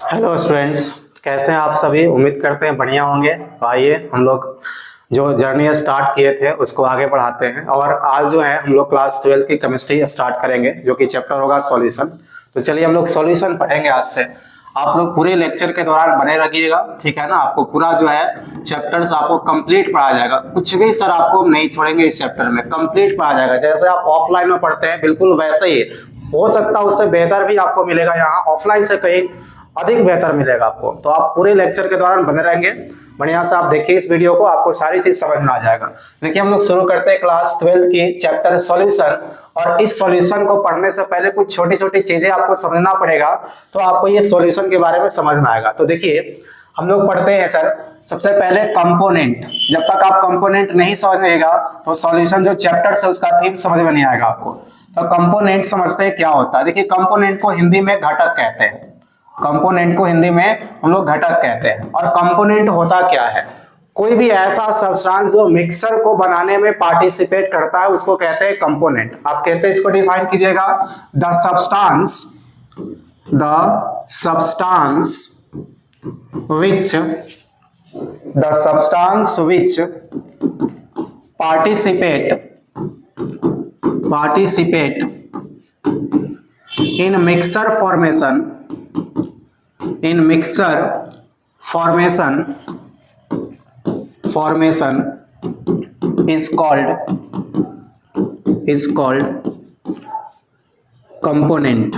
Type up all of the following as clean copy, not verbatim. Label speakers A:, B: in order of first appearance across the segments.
A: Hello students, कैसे हैं आप सभी। उम्मीद करते हैं बढ़िया होंगे। आइए हम लोग जो जर्नी स्टार्ट किए थे उसको आगे बढ़ाते हैं। और आज जो है हम लोग क्लास 12 की केमिस्ट्री स्टार्ट करेंगे, जो कि चैप्टर होगा सॉल्यूशन। तो चलिए हम लोग सॉल्यूशन पढ़ेंगे आज से। आप लोग पूरे लेक्चर के दौरान बने रखिएगा, ठीक है ना। आपको पूरा जो है चैप्टर्स आपको कंप्लीट पढ़ाया जाएगा, कुछ भी सर आपको नहीं छोड़ेंगे इस चैप्टर में, कंप्लीट पढ़ाया जाएगा। जैसे आप ऑफलाइन में पढ़ते हैं बिल्कुल वैसे ही, हो सकता है उससे बेहतर भी आपको मिलेगा। यहाँ ऑफलाइन से कहीं अधिक बेहतर मिलेगा आपको। तो आप पूरे लेक्चर के दौरान बने रहेंगे, बढ़िया से आप देखिए इस वीडियो को, आपको सारी चीज समझ में आ जाएगा। देखिए हम लोग शुरू करते हैं क्लास 12 की चैप्टर सॉल्यूशन। और इस सॉल्यूशन को पढ़ने से पहले कुछ छोटी छोटी चीजें आपको समझना पड़ेगा, तो आपको ये सॉल्यूशन के बारे में समझ में आएगा। तो देखिए हम लोग पढ़ते हैं सर, सबसे पहले कंपोनेंट। जब तक आप कंपोनेंट नहीं समझिएगा तो सॉल्यूशन जो चैप्टर है उसका थीम समझ में नहीं आएगा आपको। तो कंपोनेंट समझते हैं क्या होता है। देखिए कंपोनेंट को हिंदी में घटक कहते हैं। कंपोनेंट को हिंदी में हम लोग घटक कहते हैं। और कंपोनेंट होता क्या है, कोई भी ऐसा सब्सटेंस जो मिक्सर को बनाने में पार्टिसिपेट करता है उसको कहते हैं कंपोनेंट। आप कैसे इसको डिफाइन कीजिएगा, the substance which participate in mixture formation is called component।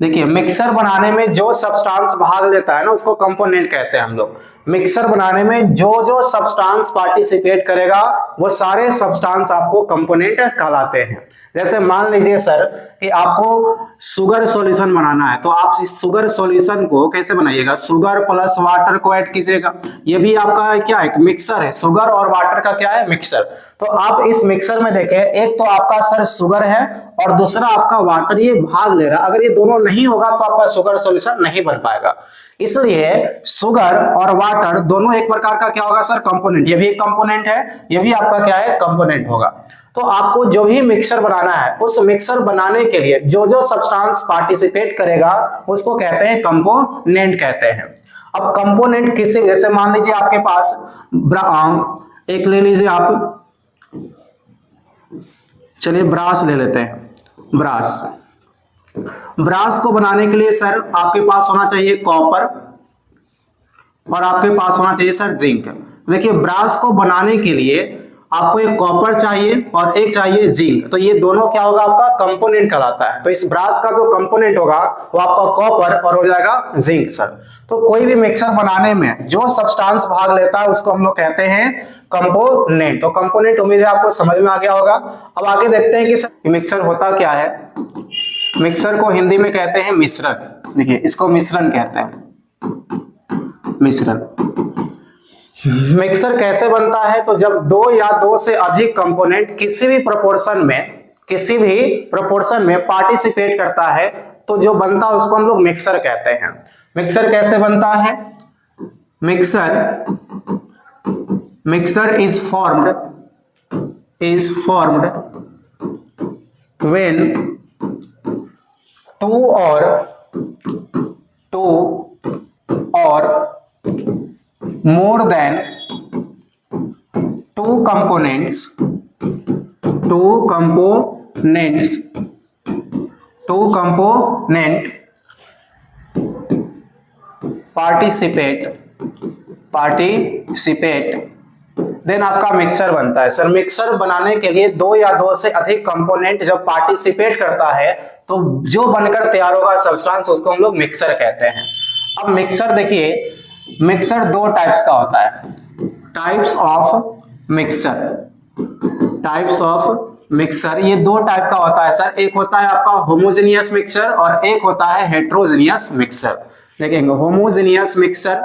A: देखिए मिक्सर बनाने में जो सब्सटेंस भाग लेता है ना उसको कंपोनेंट कहते हैं हम लोग। मिक्सर बनाने में जो जो सब्सटेंस पार्टिसिपेट करेगा वो सारे सब्सटेंस आपको कंपोनेंट कहलाते हैं। जैसे मान लीजिए सर कि आपको शुगर सॉल्यूशन बनाना है, तो आप इस शुगर सॉल्यूशन को कैसे बनाइएगा, शुगर प्लस वाटर को ऐड कीजिएगा। ये भी आपका क्या है, मिक्सर है। शुगर और वाटर का क्या है, मिक्सर। तो आप इस मिक्सर में देखें, एक तो आपका सर शुगर है और दूसरा आपका वाटर, ये भाग ले रहा है। अगर ये दोनों नहीं होगा तो आपका शुगर सॉल्यूशन नहीं बन पाएगा। इसलिए शुगर और वाटर दोनों एक प्रकार का क्या होगा सर, कंपोनेंट। ये भी एक कंपोनेंट है, ये भी आपका क्या है, कंपोनेंट होगा। तो आपको जो भी मिक्सर बनाना है उस मिक्सर बनाने के लिए जो जो सब्सटेंस पार्टिसिपेट करेगा उसको कहते हैं कंपोनेंट कहते हैं। अब कंपोनेंट किसी, जैसे मान लीजिए आपके पास एक ले लीजिए आप, चलिए ब्रास ले लेते हैं। ब्रास को बनाने के लिए सर आपके पास होना चाहिए कॉपर और आपके पास होना चाहिए सर जिंक। देखिए ब्रास को बनाने के लिए आपको एक कॉपर चाहिए और एक चाहिए जिंक। तो ये दोनों क्या होगा, आपका कंपोनेंट कहलाता है। तो इस ब्रास का जो कंपोनेंट होगा वो आपका कॉपर और हो जाएगा जिंक सर। तो कोई भी मिक्सर बनाने में जो सब्सटेंस भाग लेता है उसको हम लोग कहते हैं कंपोनेंट। तो कंपोनेंट उम्मीद है आपको समझ में आ गया होगा। अब आगे देखते हैं कि सर मिक्सर होता क्या है। मिक्सर को हिंदी में कहते हैं मिश्रण। देखिए इसको मिश्रण कहते हैं, मिश्रण। मिक्सर कैसे बनता है, तो जब दो या दो से अधिक कंपोनेंट किसी भी प्रोपोर्शन में पार्टिसिपेट करता है तो जो बनता है उसको हम लोग मिक्सर कहते हैं। मिक्सर कैसे बनता है, mixer is formed when two or more than two components participate then आपका मिक्सर बनता है। सर मिक्सर बनाने के लिए दो या दो से अधिक कंपोनेंट जब पार्टिसिपेट करता है तो जो बनकर तैयार होगा सब्सटेंस उसको हम लोग मिक्सर कहते हैं। अब मिक्सर देखिए, मिक्सर दो टाइप्स का होता है। टाइप्स ऑफ मिक्सर ये दो टाइप का होता है सर। एक होता है आपका होमोजेनियस मिक्सर और एक होता है हेट्रोजेनियस मिक्सर। देखेंगे होमोजेनियस मिक्सर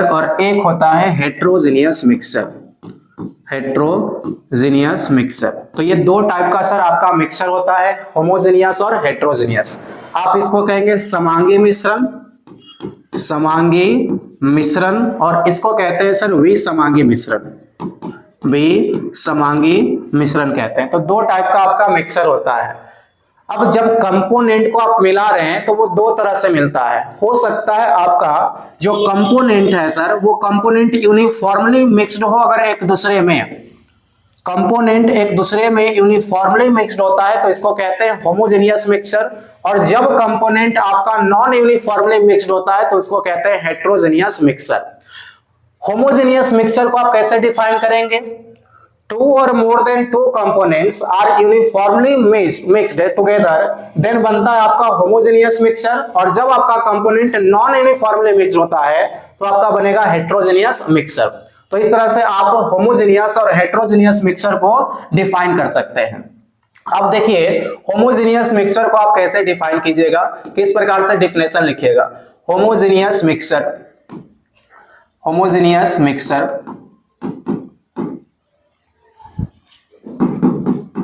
A: और एक होता है हेट्रोजेनियस मिक्सर। तो ये दो टाइप का सर आपका मिक्सर होता है, होमोजेनियस और हेट्रोजेनियस। आप इसको कहेंगे समांगी मिश्रण, और इसको कहते हैं सर विसमांगी मिश्रण, विसमांगी मिश्रण कहते हैं। तो दो टाइप का आपका मिक्सर होता है। अब जब कंपोनेंट को आप मिला रहे हैं तो वो दो तरह से मिलता है। हो सकता है आपका जो कंपोनेंट है सर वो कंपोनेंट यूनिफॉर्मली मिक्स्ड हो, अगर एक दूसरे में कंपोनेंट एक दूसरे में यूनिफॉर्मली मिक्स्ड होता है तो इसको कहते हैं होमोजेनियस मिक्सचर, और जब कंपोनेंट आपका नॉन यूनिफॉर्मली मिक्स्ड होता है तो इसको कहते हैं हेट्रोजेनियस मिक्सचर। होमोजेनियस मिक्सचर को आप कैसे डिफाइन करेंगे? Two or more than two components are uniformly mixed together, then बनता है आपका होमोजेनियस मिक्सचर, और जब आपका कंपोनेंट नॉन यूनिफॉर्मली मिक्स्ड होता है तो आपका बनेगा हेट्रोजेनियस मिक्सचर। तो इस तरह से आप होमोजेनियस और हेट्रोजेनियस मिक्सचर को डिफाइन कर सकते हैं। अब देखिए होमोजेनियस मिक्सचर को आप कैसे डिफाइन कीजिएगा, किस प्रकार से डिफिनेशन लिखिएगा। Homogeneous mixture, homogeneous mixture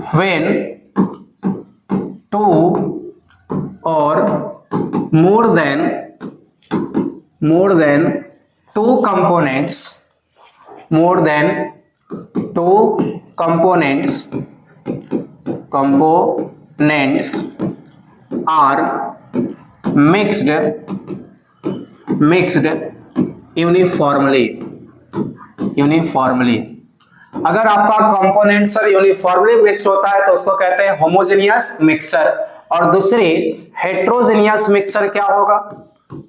A: when two or more than two components are mixed uniformly। अगर आपका कंपोनेंट सर यूनिफॉर्मली मिक्स्ड होता है तो उसको कहते हैं होमोजेनियस मिक्सचर, और दूसरी हेट्रोजेनियस मिक्सचर क्या होगा?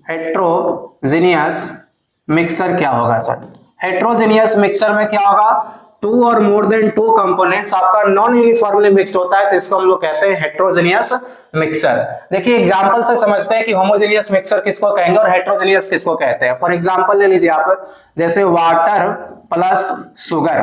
A: हेट्रोजेनियस मिक्सचर क्या होगा सर? हेट्रोजेनियस मिक्सचर में क्या होगा? टू और मोर देन टू कंपोनेंट्स आपका नॉन यूनिफॉर्मली मिक्स्ड होता है तो इसको हम लोग कहते हैं हेट्रोजेनियस मिक्सचर। देखिए एग्जांपल से समझते हैं कि होमोजेनियस मिक्सचर किसको कहेंगे और हेट्रोजेनियस किसको कहते हैं। फॉर एग्जांपल ले लीजिए आप, जैसे water plus sugar,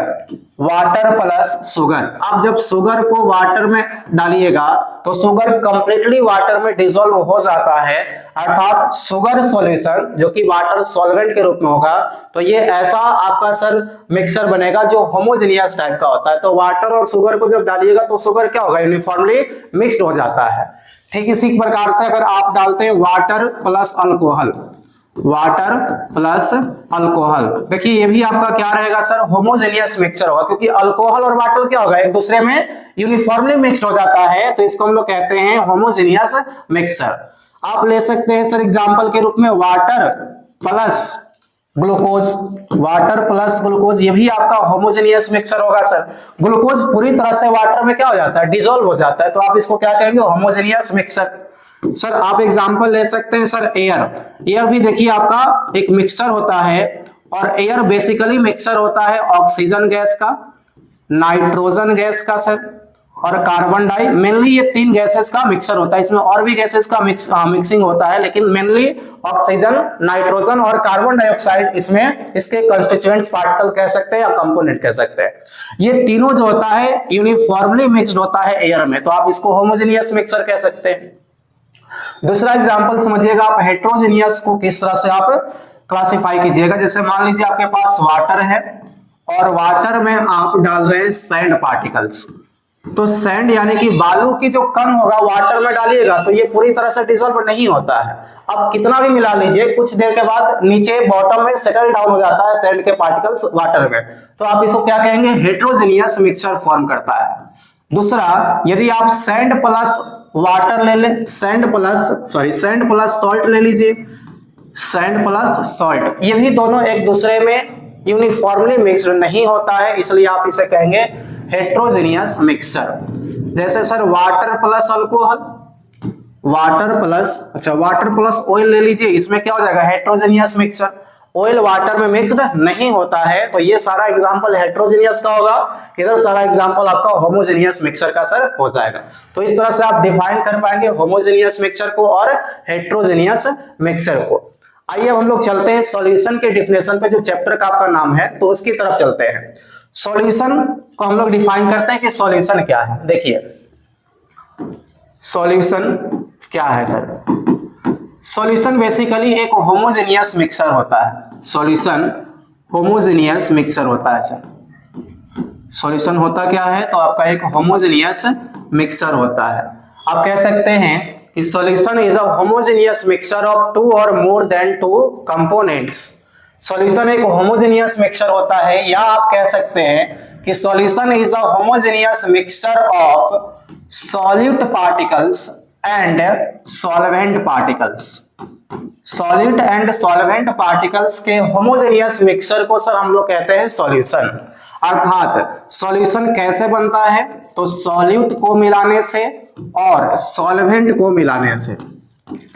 A: water plus sugar. आप जब शुगर को वाटर में डालिएगा तो शुगर कंप्लीटली वाटर में डिसॉल्व हो जाता है, अर्थात शुगर सॉल्यूशन जो कि वाटर सॉल्वेंट के रूप में होगा, तो ये ऐसा आपका सर मिक्सचर बनेगा जो होमोजेनियस टाइप का होता है। तो वाटर और शुगर को जब डालिएगा तो शुगर क्या होगा? यूनिफॉर्मली मिक्स्ड हो जाता है। ठीक इसी प्रकार से अगर आप डालते हैं water plus alcohol, water plus alcohol, देखिए ये भी आपका क्या रहेगा सर? होमोजेनियस मिक्सचर होगा, क्योंकि अल्कोहल और वाटर क्या होगा? एक दूसरे में यूनिफॉर्मली मिक्स्ड हो जाता है, तो इसको हम लोग कहते हैं होमोजेनियस मिक्सचर। आप ले सकते हैं सर एग्जांपल के रूप में water plus glucose, water plus glucose, ये भी आपका होमोजेनियस मिक्सचर होगा सर। ग्लूकोज पूरी तरह से वाटर में क्या हो जाता है? डिसॉल्व हो जाता है, तो आप इसको क्या कहेंगे? Homogeneous mixture. सर आप एग्जांपल ले सकते हैं सर एयर, एयर भी देखिए आपका एक मिक्सचर होता है, और एयर बेसिकली मिक्सचर होता है ऑक्सीजन गैस का, नाइट्रोजन गैस का सर, और कार्बन डाई, मेनली ये तीन गैसेस का मिक्सचर होता है। इसमें और भी गैसेस का मिक्सिंग होता है, लेकिन मेनली ऑक्सीजन, नाइट्रोजन और कार्बन डाइऑक्साइड इसमें इसके कंस्टिट्यूएंट्स पार्टिकल कह सकते हैं या कंपोनेंट कह सकते हैं। ये तीनों जो होता है यूनिफॉर्मली मिक्स्ड होता है एयर में, तो आप इसको होमोजेनियस मिक्सचर कह सकते हैं। दूसरा एग्जांपल समझिएगा आप, हेट्रोजेनियस को किस तरह से आप क्लासिफाई कीजिएगा। जैसे मान लीजिए आपके पास वाटर है और वाटर में आप डाल रहे हैं सैंड पार्टिकल्स, तो सैंड यानी कि बालू की जो कण होगा वाटर में डालिएगा तो ये पूरी तरह से डिसॉल्व नहीं होता है। अब कितना भी मिला लीजिए, कुछ देर के बाद नीचे बॉटम में सेटल डाउन हो जाता है सैंड के पार्टिकल्स वाटर में, तो आप इसको क्या कहेंगे? हेट्रोजेनियस मिक्सचर फॉर्म करता है। दूसरा, यदि आप सैंड प्लस वाटर ले लें, सैंड प्लस सॉल्ट ले लीजिए, सैंड प्लस सॉल्ट, ये भी दोनों एक दूसरे में यूनिफॉर्मली मिक्स्ड नहीं होता है, इसलिए आप इसे कहेंगे हेट्रोजेनियस मिक्सचर। जैसे sir water plus alcohol, water plus oil ले लीजिए, इसमें क्या हो जाएगा? Heterogeneous mixture. ऑयल वाटर में मिक्स्ड नहीं होता है, तो ये सारा एग्जांपल हेट्रोजेनियस का होगा, इधर सारा एग्जांपल आपका होमोजेनियस मिक्सचर का सर हो जाएगा। तो इस तरह से आप डिफाइन कर पाएंगे होमोजेनियस मिक्सचर को और हेट्रोजेनियस मिक्सचर को। आइए हम लोग चलते हैं सॉल्यूशन के डिफिनेशन पे, जो चैप्टर का आपका नाम है, तो उसकी तरफ चलते हैं। सॉल्यूशन को हम लोग डिफाइन करते हैं कि सॉल्यूशन क्या है। देखिए सॉल्यूशन क्या है सर? सॉल्यूशन बेसिकली एक होमोजेनियस मिक्सचर होता है। सॉल्यूशन होमोजेनियस मिक्सचर होता है सर। सॉल्यूशन होता क्या है? तो आपका एक होमोजेनियस मिक्सचर होता है। आप कह सकते हैं कि solution is a homogeneous mixture of two और more than two components solution एक होमोजेनियस मिक्सचर होता है, या आप कह सकते हैं कि solution is a homogeneous mixture of solute particles and solvent particles. Solute and solvent particles के होमोजेनियस मिक्सचर को सर हम लोग कहते हैं सॉल्यूशन। अर्थात सॉल्यूशन कैसे बनता है, तो सॉल्यूट को मिलाने से और सॉल्वेंट को मिलाने से।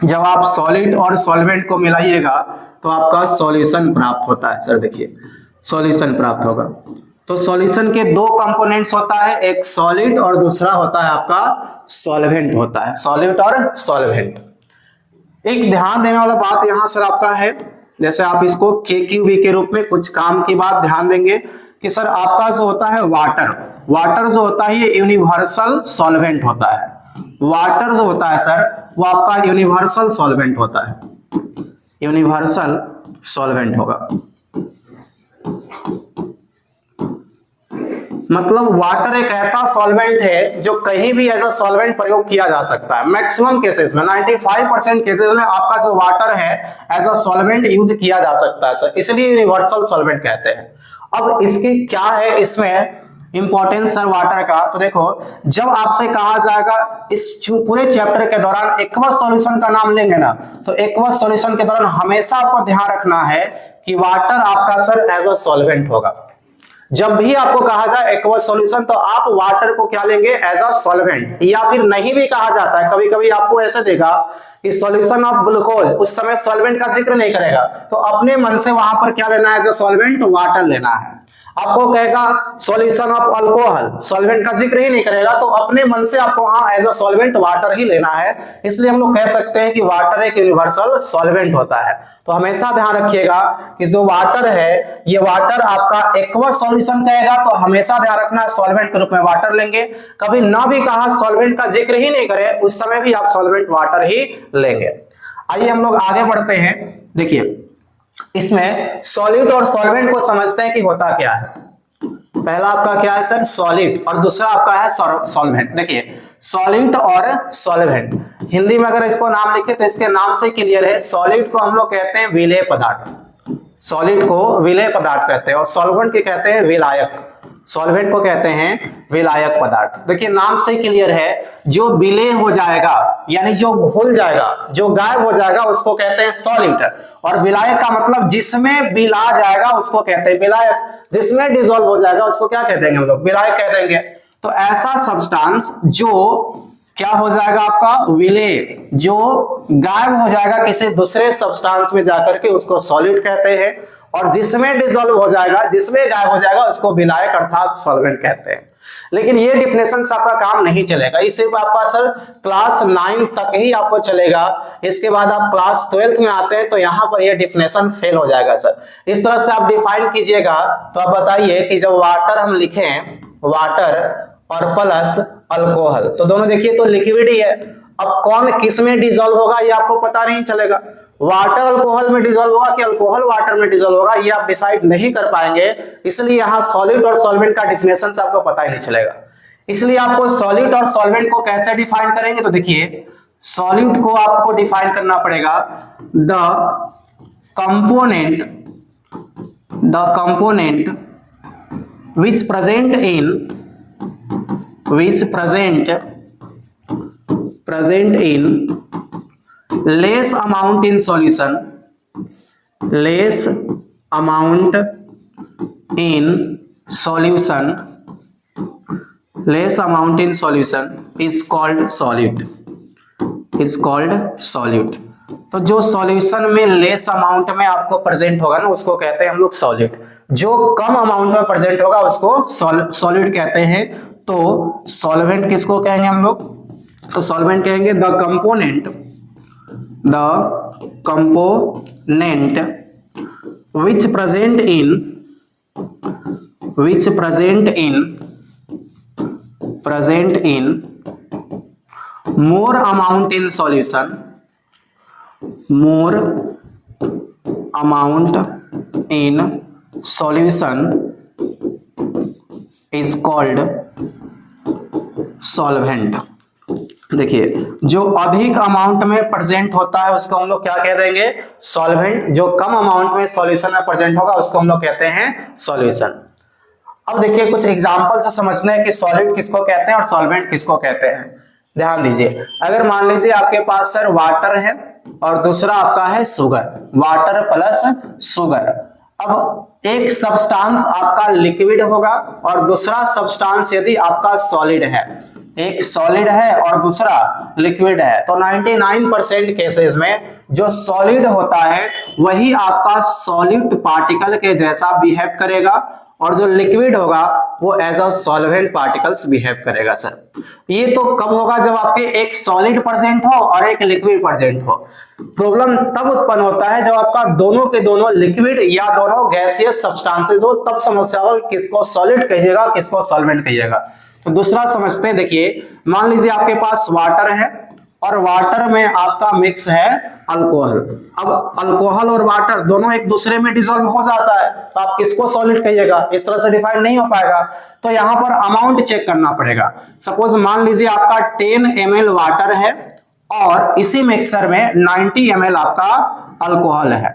A: जब आप सॉलिड और सॉल्वेंट को मिलाइएगा तो आपका सॉल्यूशन प्राप्त होता है। सर देखिए सॉल्यूशन प्राप्त होगा। तो सॉल्यूशन के दो कंपोनेंट्स होता है, एक सॉलिड और दूसरा होता है आपका सॉल्वेंट होता है, सॉल्यूट और सॉल्वेंट। एक ध्यान देने वाला बात यहां सर आपका है, जैसे आप इसको KQV के रूप में कुछ काम की बात ध्यान देंगे कि सर आपका जो होता है वाटर, वाटर जो होता है ये यूनिवर्सल सॉल्वेंट होता है। वाटर जो होता है सर वो आपका यूनिवर्सल सॉल्वेंट होता है, यूनिवर्सल सॉल्वेंट होगा। मतलब वाटर एक ऐसा सॉल्वेंट है जो कहीं भी एज अ सॉल्वेंट प्रयोग किया जा सकता है। मैक्सिमम केसेस में 95% केसेस में आपका जो वाटर है एज अ सॉल्वेंट यूज किया जा सकता है सर, इसलिए यूनिवर्सल सॉल्वेंट कहते हैं। अब इसकी क्या है इसमें इंपॉर्टेंस सर वाटर का, तो देखो जब आपसे कहा जाएगा इस पूरे चैप्टर के दौरान एक्वस सॉल्यूशन का नाम लेंगे ना, तो एक्वस सॉल्यूशन के दौरान हमेशा आपको ध्यान रखना है कि वाटर आपका सर एज अ सॉल्वेंट होगा। जब भी आपको कहा जाए एक्वस सॉल्यूशन तो आप वाटर को क्या लेंगे एज अ सॉल्वेंट, या फिर नहीं भी कहा जाता है, कभी कभी आपको ऐसे देगा कि सॉल्यूशन ऑफ ग्लूकोज, उस समय सॉल्वेंट का जिक्र नहीं करेगा, तो अपने मन से वहां पर क्या लेना है एज अ सॉल्वेंट, वाटर लेना है। आपको कहेगा सॉल्यूशन ऑफ अल्कोहल, सॉल्वेंट का जिक्र ही नहीं करेगा, तो अपने मन से आपको वहां एज अ सॉल्वेंट वाटर ही लेना है। इसलिए हम लोग कह सकते हैं कि वाटर एक यूनिवर्सल सॉल्वेंट होता है। तो हमेशा ध्यान रखिएगा कि जो वाटर है ये वाटर आपका एक्वस सॉल्यूशन कहेगा तो हमेशा ध्यान रखना सॉल्वेंट के रूप में वाटर लेंगे। कभी ना भी कहा सॉल्वेंट का जिक्र ही नहीं करे उस समय भी आप सॉल्वेंट वाटर ही लेंगे। आइए हम लोग आगे बढ़ते हैं। देखिए इसमें सॉलिड और सॉल्वेंट को समझते हैं कि होता क्या है। पहला आपका क्या है सर सॉलिड, और दूसरा आपका है सॉल्वेंट। देखिए सॉलिड और सॉल्वेंट, हिंदी में अगर इसको नाम लिखे तो इसके नाम से क्लियर है। सॉलिड को हम लोग कहते हैं विलेय पदार्थ, सॉलिड को विलेय पदार्थ कहते हैं, और सॉल्वेंट के कहते हैं विलायक, सॉल्वेंट को कहते हैं विलायक पदार्थ। देखिए नाम से क्लियर है, जो विलेय हो जाएगा यानी जो घुल जाएगा, जो गायब हो जाएगा उसको कहते हैं सॉलिड, और विलायक का मतलब जिसमें विला जाएगा उसको कहते हैं विलायक, जिसमें डिसॉल्व हो जाएगा उसको क्या कह देंगे हम लोग विलायक कह देंगे। तो ऐसा सब्सटेंस जो क्या हो जाएगा आपका विलेय, जो गायब हो जाएगा किसी दूसरे सब्सटेंस में जाकर के उसको सॉलिड कहते हैं, और जिसमें डिसॉल्व हो जाएगा, जिसमें गायब हो जाएगा उसको विलायक अर्थात सॉल्वेंट कहते हैं। लेकिन ये डिफिनेशन से आपका काम नहीं चलेगा, ये सिर्फ आपका सर क्लास 9 तक ही आपको चलेगा। इसके बाद आप क्लास 12th में आते हैं तो यहाँ पर ये डिफिनेशन फेल हो जाएगा सर। इस तरह से आप डिफाइन कीजिएगा। तो आप बताइए कि जब वाटर हम लिखें, वाटर और प्लस अल्कोहल, तो दोनों देखिए तो लिक्विड ही है। अब कौन किस में डिसॉल्व होगा ये आपको पता नहीं चलेगा, वाटर अल्कोहल में डिसॉल्व होगा कि अल्कोहल वाटर में डिसॉल्व होगा ये आप डिसाइड नहीं कर पाएंगे। इसलिए यहाँ सॉलिड और सॉल्वेंट का डिफिनेशन से आपको पता ही नहीं चलेगा। इसलिए आपको सॉलिड और सॉल्वेंट को कैसे डिफाइन करेंगे, तो देखिए सॉलिड को आपको डिफाइन करना पड़ेगा the component which present in less amount in solution, less amount in solution is called solute, is called solute। तो जो सॉल्यूशन में लेस अमाउंट में आपको प्रेजेंट होगा ना उसको कहते हैं हम लोग सॉलिड, जो कम अमाउंट में प्रेजेंट होगा उसको सॉलिड कहते हैं। तो सॉल्वेंट किसको कहेंगे हम लोग, तो सॉल्वेंट कहेंगे the component which present in more amount in solution, more amount in solution is called solvent, देखिए जो अधिक अमाउंट में प्रेजेंट होता है उसको हम लोग क्या कह देंगे, सॉल्वेंट। जो कम अमाउंट में सॉल्यूशन में प्रेजेंट होगा उसको हम लोग कहते हैं सॉल्यूशन। अब देखिए कुछ एग्जांपल से समझना है कि सॉलिड किसको कहते हैं और सॉल्वेंट किसको कहते हैं। ध्यान दीजिए, अगर मान लीजिए आपके पास सर वाटर है और दूसरा आपका है शुगर, वाटर प्लस शुगर। अब एक सब्सटेंस आपका लिक्विड होगा और दूसरा सब्सटेंस यदि आपका सॉलिड है, एक सॉलिड है और दूसरा लिक्विड है, तो 99% केसेस में जो सॉलिड होता है वही आपका सॉल्यूट पार्टिकल के जैसा बिहेव करेगा और जो लिक्विड होगा वो as a solvent particles behave करेगा। सर ये तो कब होगा, जब आपके एक सॉलिड प्रेजेंट हो और एक लिक्विड प्रेजेंट हो। प्रॉब्लम तब उत्पन्न होता है जब आपका दोनों के दोनों लिक्विड या दोनों गैसियस सब्सटेंसेस हो, तब समस्या हो किसको सॉलिड कहिएगा किसको सॉल्वेंट कहिएगा। तो दूसरा समझते हैं, देखिए मान लीजिए आपके पास वाटर है और वाटर में आपका मिक्स है अल्कोहल। अब अल्कोहल और वाटर दोनों एक दूसरे में डिसॉल्व हो जाता है, तो आप किसको सॉलिड कहिएगा, इस तरह से डिफाइन नहीं हो पाएगा। तो यहां पर अमाउंट चेक करना पड़ेगा। सपोज मान लीजिए आपका 10 ml वाटर है और इसी मिक्सर में 90 ml आपका अल्कोहल है,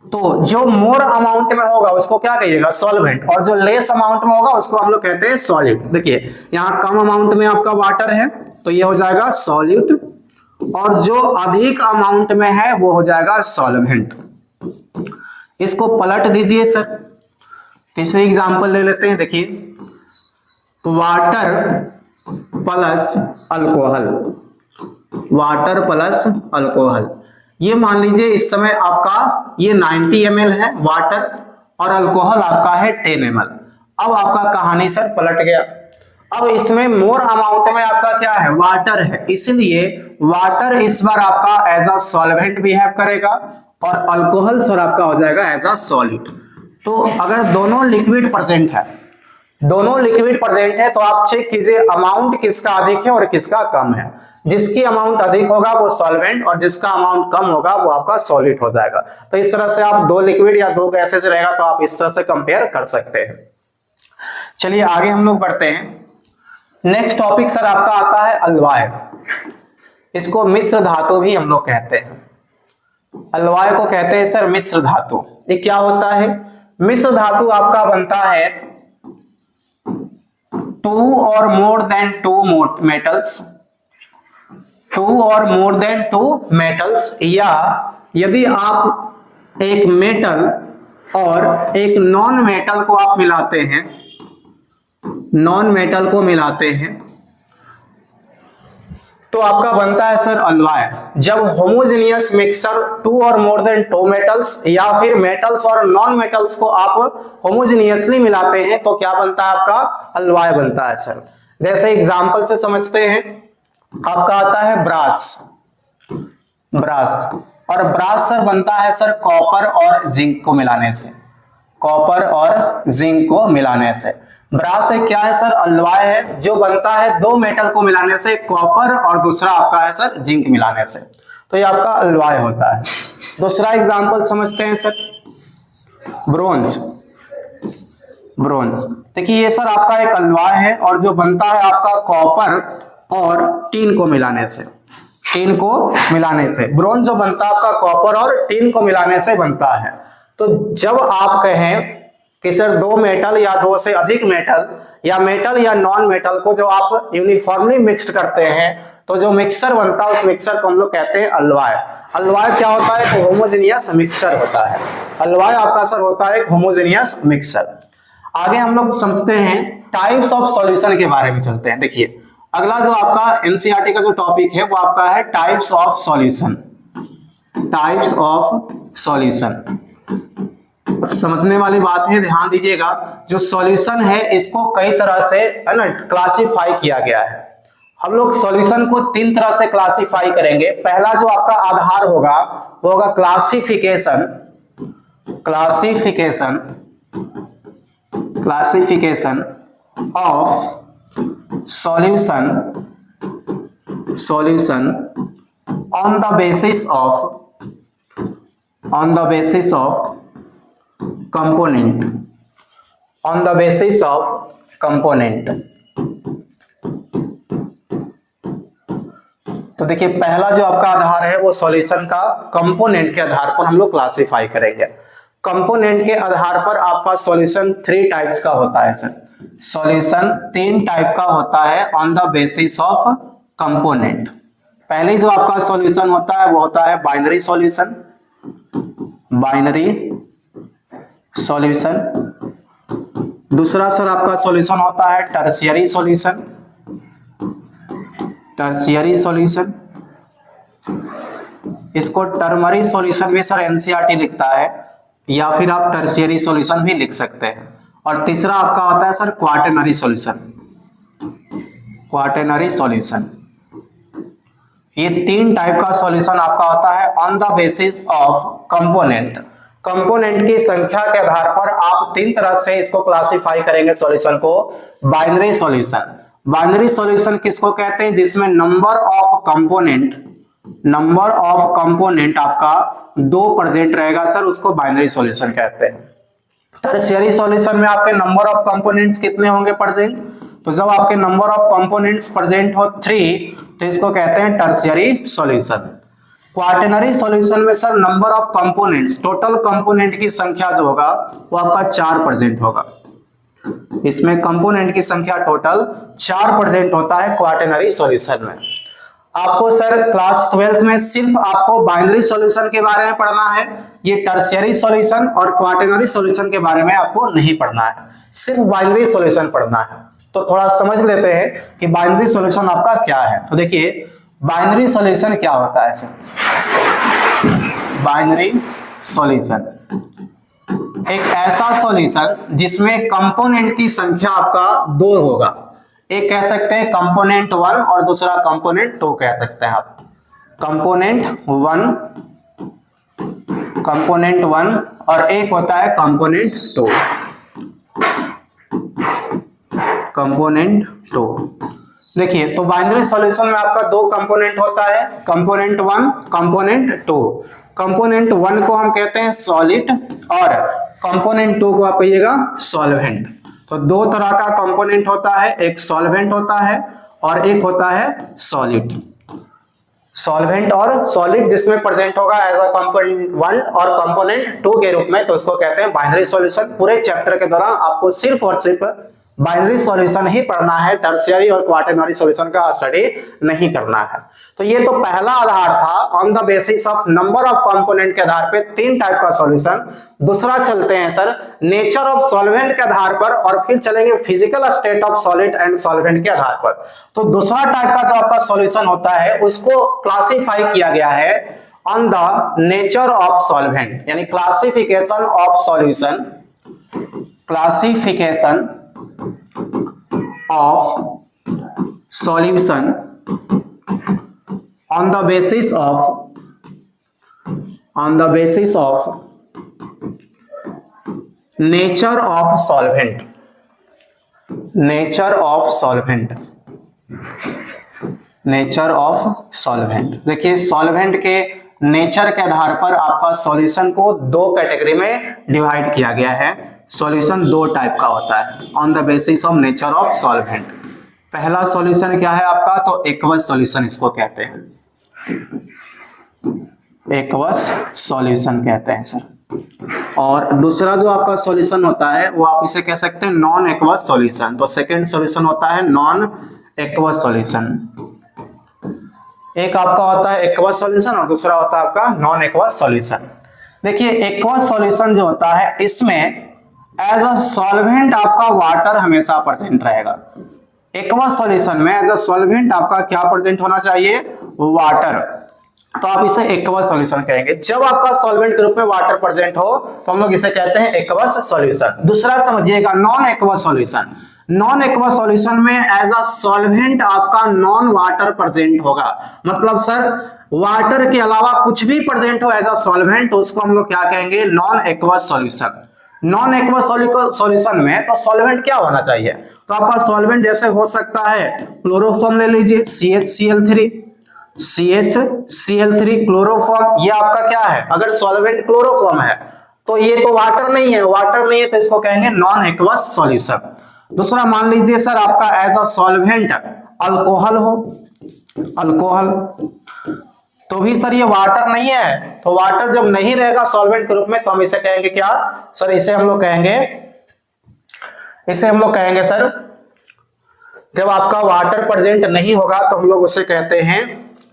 A: तो जो मोर अमाउंट में होगा उसको क्या कहिएगा, सॉल्वेंट, और जो लेस अमाउंट में होगा उसको हम लोग कहते हैं सॉलिड। देखिए यहाँ कम अमाउंट में आपका वाटर है तो ये हो जाएगा सॉल्यूट, और जो अधिक अमाउंट में है वो हो जाएगा सॉल्वेंट। इसको पलट दीजिए सर, तीसरी एग्जांपल ले लेते हैं। देखिए water plus alcohol, water plus alcohol, ये मान लीजिए इस समय आपका ये 90 ml है वाटर और अल्कोहल आपका है 10 ml। अब आपका कहानी सर पलट गया। अब इसमें मोर अमाउंट में आपका क्या है, वाटर है, इसलिए वाटर इस बार आपका एज अ सॉल्वेंट बिहेव करेगा और अल्कोहल सर आपका हो जाएगा एज अ सॉल्यूट। तो अगर दोनों लिक्विड प्रेजेंट है, दोनों लिक्विड प्रेजेंट है, तो आप चेक कीजिए अमाउंट किसका अधिक है और किसका कम है। जिसकी अमाउंट अधिक होगा वो सॉल्वेंट और जिसका अमाउंट कम होगा वो आपका सॉलिड हो जाएगा। तो इस तरह से आप दो लिक्विड या दो गैसेस रहेगा तो आप इस तरह से कंपेयर कर सकते हैं। चलिए आगे हम लोग बढ़ते हैं। नेक्स्ट टॉपिक सर आपका आता है अलवाय। इसको मिश्र धातु भी हम लोग कहते हैं। अलवाय को कहते हैं सर मिश्र धातु। ये क्या होता है, मिश्र धातु आपका बनता है 2 और मोर देन 2 मेटल्स, 2 और मोर देन 2 मेटल्स, या यदि आप एक मेटल और एक नॉन मेटल को आप मिलाते हैं, नॉन मेटल को मिलाते हैं तो आपका बनता है सर अलवाय। जब होमोजेनियस मिक्सचर 2 और मोर देन 2 मेटल्स या फिर मेटल्स और नॉन मेटल्स को आप होमोजेनियसली मिलाते हैं तो क्या बनता है, आपका अलवाय बनता है सर। जैसे एग्जांपल से समझते हैं, आपका आता है ब्रास, ब्रास, और ब्रास सर बनता है सर कॉपर और जिंक को मिलाने से, कॉपर और जिंक को मिलाने से। ब्रास एक क्या है सर, अलवाय है जो बनता है 2 मेटल को मिलाने से, कॉपर और दूसरा आपका है सर जिंक मिलाने से, तो ये आपका अलवाय होता है। दूसरा एग्जांपल समझते हैं सर ब्रोंज, ब्रोंज। देखिए ये सर आपका एक अलवाय है और जो बनता है आपका कॉपर और टीन को मिलाने से, टीन को मिलाने से। ब्रोंज जो बनता है आपका कॉपर और टीन को मिलाने से बनता है। तो जब आप कहें कि सर 2 मेटल या 2 से अधिक मेटल या मेटल या नॉन मेटल को जो आप यूनिफॉर्मली मिक्स्ड करते हैं तो जो मिक्सचर बनता है उस मिक्सचर को हम लोग कहते हैं अलवाय। अलवाय क्या होता है, तो होमोजेनियस मिक्सचर होता है। अलवाय आपका सर होता है एक होमोजेनियस मिक्सचर। आगे हम लोग समझते हैं टाइप्स ऑफ सॉल्यूशन के बारे में चलते हैं। देखिए अगला जो आपका एनसीईआरटी का जो टॉपिक है वो आपका है types of solution, types of solution. समझने वाली बात है, ध्यान दीजिएगा। जो सॉल्यूशन है इसको कई तरह से है ना क्लासिफाई किया गया है। हम लोग सॉल्यूशन को 3 तरह से क्लासिफाई करेंगे। पहला जो आपका आधार होगा वो होगा classification, classification, classification of solution, solution on the basis of, on the basis of component, on the basis of component। तो देखिए पहला जो आपका आधार है वो सॉल्यूशन का कंपोनेंट के आधार पर हम लोग क्लासिफाई करेंगे। कंपोनेंट के आधार पर आपका सॉल्यूशन 3 टाइप्स का होता है सर। सॉल्यूशन 3 टाइप का होता है on the basis of component. पहले जो आपका सॉल्यूशन होता है वो होता है बाइनरी सॉल्यूशन, बाइनरी सॉल्यूशन। दूसरा सर आपका सॉल्यूशन होता है टर्शियरी सॉल्यूशन, टर्शियरी सॉल्यूशन। इसको टर्मरी सॉल्यूशन भी सर एनसीईआरटी लिखता है, या फिर आप टर्शियरी सॉल्यूशन भी लिख सकते हैं। और तीसरा आपका होता है sir quaternary solution, quaternary solution. ये 3 टाइप का सॉल्यूशन आपका होता है on the basis of component. Component की संख्या के आधार पर आप 3 तरह से इसको क्लासिफाई करेंगे सॉल्यूशन को। बाइनरी सॉल्यूशन, बाइनरी सॉल्यूशन किसको कहते हैं? जिसमें number of component, number of component आपका 2 प्रेजेंट रहेगा सर, उसको बाइनरी सॉल्यूशन कहते हैं। टर्शियरी सॉल्यूशन में आपके नंबर ऑफ कंपोनेंट्स कितने होंगे प्रेजेंट? तो जब आपके नंबर ऑफ कंपोनेंट्स प्रेजेंट हो 3 तो इसको कहते हैं टर्शियरी सॉल्यूशन। क्वाटरनरी सॉल्यूशन में sir number of components, total component की संख्या जो होगा वो आपका 4 प्रेजेंट होगा। इसमें कंपोनेंट की संख्या टोटल 4 प्रेजेंट होता है क्वाटरनरी सॉल्यूशन में। आपको सर क्लास 12th में सिर्फ आपको बाइनरी सॉल्यूशन के बारे में पढ़ना है, ये टर्शियरी सॉल्यूशन और क्वाटरनरी सॉल्यूशन के बारे में आपको नहीं पढ़ना है, सिर्फ बाइनरी सॉल्यूशन पढ़ना है। तो थोड़ा समझ लेते हैं कि बाइनरी सॉल्यूशन आपका क्या है। तो देखिए बाइनरी सॉल्यूशन क्या होता है सर? बाइनरी सॉल्यूशन एक ऐसा सॉल्यूशन जिसमें कंपोनेंट की संख्या आपका 2 होगा। एक कह सकते हैं कंपोनेंट 1 और दूसरा कंपोनेंट 2 कह सकते हैं आप। कंपोनेंट 1, कंपोनेंट 1 और एक होता है कंपोनेंट 2, कंपोनेंट 2। देखिए तो बाइनरी सॉल्यूशन में आपका 2 कंपोनेंट होता है, कंपोनेंट 1, कंपोनेंट 2। कंपोनेंट 1 को हम कहते हैं सॉलिड और कंपोनेंट 2 को आप कहिएगा सॉल्वेंट। तो 2 तरह का कंपोनेंट होता है, एक सॉल्वेंट होता है और एक होता है सॉलिड। सॉल्वेंट और सॉलिड जिसमें प्रेजेंट होगा एज अ कंपोनेंट 1 और कंपोनेंट 2 के रूप में, तो उसको कहते हैं बाइनरी सॉल्यूशन। पूरे चैप्टर के दौरान आपको सिर्फ और सिर्फ बाइनरी सॉल्यूशन ही पढ़ना है, टर्शियरी और क्वाटरनरी सॉल्यूशन का स्टडी नहीं करना है। तो ये तो पहला आधार था on the basis of number of component के आधार पे 3 टाइप का सॉल्यूशन। दूसरा चलते हैं सर नेचर ऑफ सॉल्वेंट के आधार पर, और फिर चलेंगे physical state of solid and solvent के आधार पर। तो दूसरा टाइप का जो आपका सॉल्यूशन होता है उसको क्लासिफाई किया गया है on the nature of solvent, यानी classification of solution, classification of solution on the basis of nature of solvent, nature of solvent, nature of solvent। देखिए सॉल्वेंट के नेचर के आधार पर आपका सॉल्यूशन को 2 कैटेगरी में डिवाइड किया गया है। सॉल्यूशन 2 टाइप का होता है on the basis of nature of solvent. पहला सॉल्यूशन क्या है आपका? तो एक्वस सॉल्यूशन इसको कहते हैं, एक्वस सॉल्यूशन कहते हैं सर। और दूसरा जो आपका सॉल्यूशन होता है वो आप इसे कह सकते हैं नॉन एक्वस सॉल्यूशन। तो सेकंड सॉल्यूशन होता है नॉन एक्वस सॉल्यूशन। एक आपका होता है एक्वस सॉल्यूशन और दूसरा होता है आपका नॉन एक्वस सॉल्यूशन। देखिए एक्वस सॉल्यूशन जो होता है इसमें एज अ सॉल्वेंट आपका वाटर हमेशा प्रेजेंट रहेगा। एक्वस सॉल्यूशन में एज अ सॉल्वेंट आपका क्या प्रेजेंट होना चाहिए? वाटर। तो आप इसे एक्वस सॉल्यूशन कहेंगे। जब आपका सॉल्वेंट के रूप में वाटर प्रेजेंट हो तो हम लोग इसे कहते हैं एक्वस सॉल्यूशन। दूसरा समझिएगा non aqueous solution. Non aqueous solution में एज अ सॉल्वेंट आपका नॉन वाटर प्रेजेंट होगा। मतलब सर वाटर के अलावा कुछ भी प्रेजेंट हो एज अ सॉल्वेंट, उसको हम लोग क्या कहेंगे? Non aqueous solution. Non aqueous solution में तो सॉल्वेंट क्या होना चाहिए? तो आपका सॉल्वेंट जैसे हो सकता है क्लोरोफॉर्म ले लीजिए, CHCl3, CHCl3 क्लोरोफॉर्म, ये आपका क्या है? अगर सॉल्वेंट क्लोरोफॉर्म है तो ये तो वाटर नहीं है, वाटर नहीं है तो इसको कहेंगे नॉन एक्वस सॉल्यूशन। दूसरा मान लीजिए सर आपका एज अ सॉल्वेंट अल्कोहल हो, अल्कोहल, तो भी सर ये वाटर नहीं है, तो वाटर जब नहीं रहेगा सॉल्वेंट के रूप में तो हम इसे कहेंगे क्या सर, इसे हम लोग कहेंगे सर, जब आपका वाटर प्रेजेंट नहीं होगा तो हम लोग उसे कहते हैं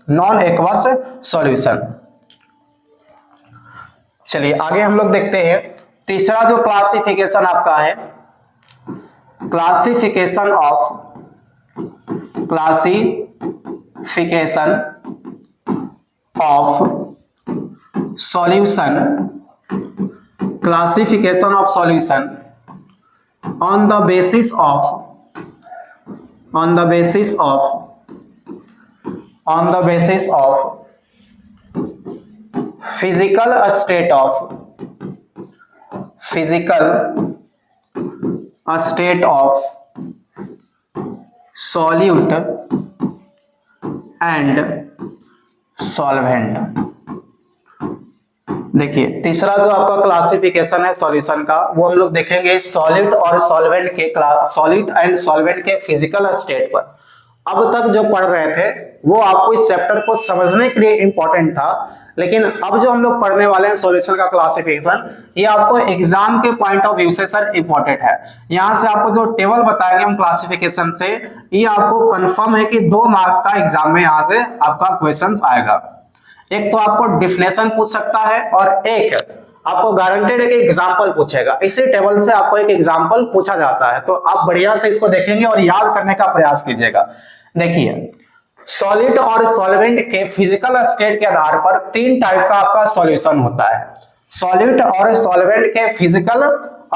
A: नॉन एक्वस सॉल्यूशन। चलिए आगे हम लोग देखते हैं तीसरा जो क्लासिफिकेशन आपका है, classification of solution, classification of solution on the basis of physical state of solute and solvent। देखिए तीसरा जो आपका क्लासिफिकेशन है सॉल्यूशन का, वो हम लोग देखेंगे सॉलिड और सॉल्वेंट के, सॉलिड एंड सॉल्वेंट के फिजिकल स्टेट पर। अब तक जो पढ़ रहे थे वो आपको इस चैप्टर को समझने के लिए इंपॉर्टेंट था, लेकिन अब जो हम लोग पढ़ने वाले हैं सॉल्यूशन का क्लासिफिकेशन, ये आपको एग्जाम के पॉइंट ऑफ व्यू से सर इंपॉर्टेंट है। यहां से आपको जो टेबल बताएंगे हम क्लासिफिकेशन से, ये आपको कंफर्म है कि 2 मार्क्स का एग्जाम में यहां से आपका क्वेश्चन आएगा। एक तो आपको डिफिनेशन पूछ सकता है और एक आपको गारंटेड है कि एग्जाम्पल पूछेगा। इसी टेबल से आपको एक एग्जाम्पल पूछा जाता है, तो आप बढ़िया से इसको देखेंगे और याद करने का प्रयास कीजिएगा। देखिए सॉलिड और सॉल्वेंट के फिजिकल स्टेट के आधार पर 3 टाइप का आपका सॉल्यूशन होता है। सॉलिड और सॉल्वेंट के फिजिकल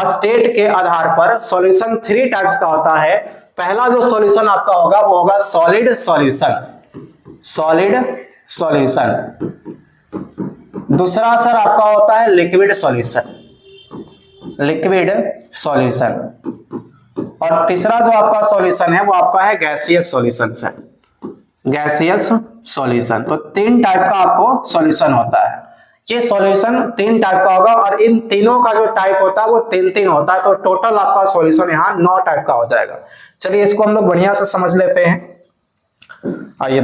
A: स्टेट के आधार पर सॉल्यूशन 3 टाइप्स का होता है। पहला जो सॉल्यूशन आपका होगा वो होगा सॉलिड सॉल्यूशन। दूसरा सर आपका होता है लिक्विड सॉल्यूशन। और तीसरा जो आपका सॉल्यूशन है वो आपका है गैसियस सॉल्यूशन। तो 3 टाइप का आपको सॉल्यूशन होता है। ये सॉल्यूशन 3 टाइप का होगा और इन तीनों का जो टाइप होता है वो 3 होता है, तो टोटल आपका सॉल्यूशन यहाँ 9 टाइप का हो जाएगा। चलिए इसको हम लोग बढ़िया से समझ लेते हैं। आइए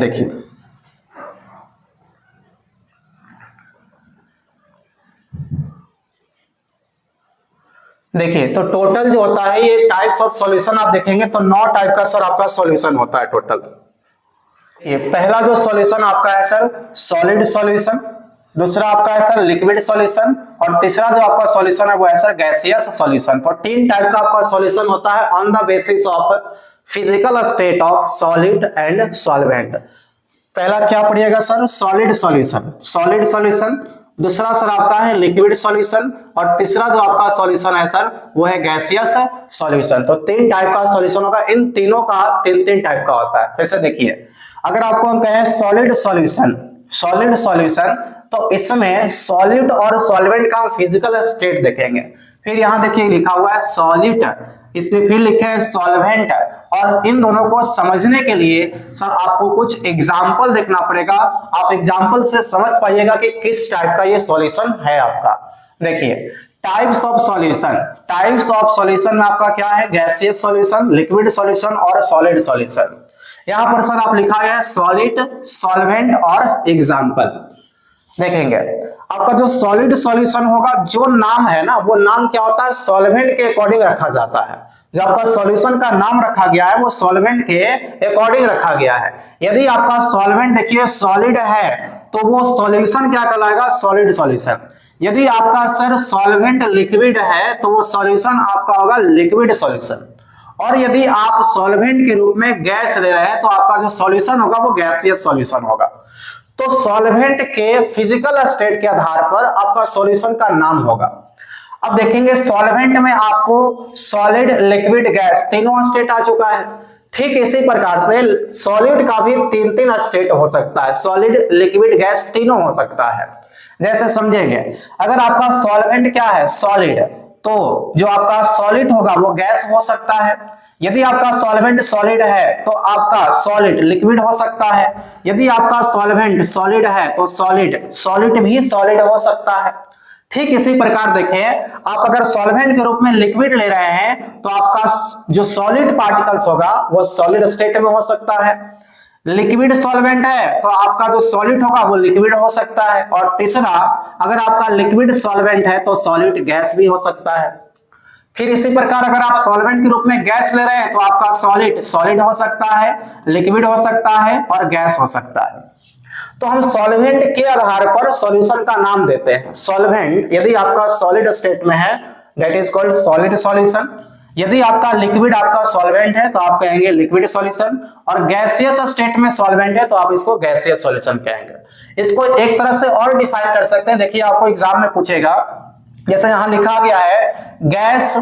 A: देखिए, तो टोटल जो होता है ये टाइप्स ऑफ सॉल्यूशन आप देखेंगे तो 9 टाइप का सर आपका सॉल्यूशन होता है टोटल। ये पहला जो सॉल्यूशन आपका है सर सॉलिड सॉल्यूशन, दूसरा आपका है सर लिक्विड सॉल्यूशन और तीसरा जो आपका सॉल्यूशन है वो है सर गैसियस सॉल्यूशन। तो 3 टाइप का आपका सॉल्यूशन होता है on the basis of physical state of solid and solvent. पहला क्या पढ़िएगा सर, सॉलिड सॉल्यूशन, दूसरा सर आपका है लिक्विड सॉल्यूशन और तीसरा जो आपका सॉल्यूशन है सर वो है गैसियस सॉल्यूशन। तो 3 टाइप का सॉल्यूशन होगा, इन तीनों का 3 टाइप का होता है। जैसे देखिए अगर आपको हम कहें सॉलिड सॉल्यूशन तो इसमें सॉलिड और सॉल्वेंट का हम फिजिकल स्टेट देखेंगे। फिर यहाँ देखिए लिखा हुआ है सॉलिड, इसमें फिर लिखे है सॉल्वेंट, और इन दोनों को समझने के लिए सर आपको कुछ एग्जाम्पल देखना पड़ेगा। आप एग्जाम्पल से समझ पाइएगा कि किस टाइप का ये सॉल्यूशन है आपका। देखिए टाइप्स ऑफ सॉल्यूशन में आपका क्या है, गैसियस सॉल्यूशन, लिक्विड सॉल्यूशन और सॉलिड सॉल्यूशन। यहाँ पर सर आप लिखा है सॉलिड, सॉल्वेंट और एग्जाम्पल। देखेंगे आपका जो सॉलिड सॉल्यूशन होगा, जो नाम है ना वो नाम क्या होता है, सॉल्वेंट के अकॉर्डिंग रखा जाता है। जो आपका सॉल्यूशन का नाम रखा गया है वो सॉल्वेंट के अकॉर्डिंग रखा गया है। यदि आपका सॉल्वेंट देखिए सॉलिड है तो वो सॉल्यूशन क्या कहलाएगा, सॉलिड सॉल्यूशन। यदि आपका सर सॉल्वेंट लिक्विड है तो वो सॉल्यूशन आपका होगा लिक्विड सॉल्यूशन। और यदि आप सॉल्वेंट के रूप में गैस ले रहे हैं तो आपका जो सॉल्यूशन होगा वो गैसियस सॉल्यूशन होगा। तो सॉल्वेंट के फिजिकल स्टेट के आधार पर आपका सॉल्यूशन का नाम होगा। अब देखेंगे सॉल्वेंट में आपको सॉलिड, लिक्विड, गैस तीनों स्टेट आ चुका है। ठीक इसी प्रकार से सॉलिड का भी 3 स्टेट हो सकता है, सॉलिड, लिक्विड, गैस तीनों हो सकता है। जैसे समझेंगे अगर आपका सॉल्वेंट क्या है, सॉलिड, तो जो आपका सॉलिड होगा वो गैस हो सकता है। यदि आपका सॉल्वेंट सॉलिड है तो आपका सॉलिड लिक्विड हो सकता है। यदि आपका सॉल्वेंट सॉलिड है तो सॉलिड भी सॉलिड हो सकता है। ठीक इसी प्रकार देखिए, आप अगर सॉल्वेंट के रूप में लिक्विड ले रहे हैं तो आपका जो सॉलिड पार्टिकल्स होगा वो सॉलिड स्टेट में हो सकता है। लिक्विड सॉल्वेंट है तो आपका जो सॉलिड होगा वो लिक्विड हो सकता है। और तीसरा, अगर आपका लिक्विड सॉल्वेंट है तो सॉलिड गैस भी हो सकता है। फिर इसी प्रकार अगर आप सॉल्वेंट के रूप में गैस ले रहे हैं तो आपका सॉलिड सॉलिड हो सकता है, लिक्विड हो सकता है और गैस हो सकता है। तो हम सॉल्वेंट के आधार पर सॉल्यूशन का नाम देते हैं। सॉल्वेंट यदि आपका सॉलिड स्टेट में है that is called solid solution. यदि आपका लिक्विड आपका सॉल्वेंट है तो आप कहेंगे लिक्विड सॉल्यूशन, और गैसियस स्टेट में सॉल्वेंट है तो आप इसको गैसियस सॉल्यूशन कहेंगे। इसको एक तरह से और डिफाइन कर सकते हैं। देखिए आपको एग्जाम में पूछेगा, जैसे यहां लिखा गया है गैस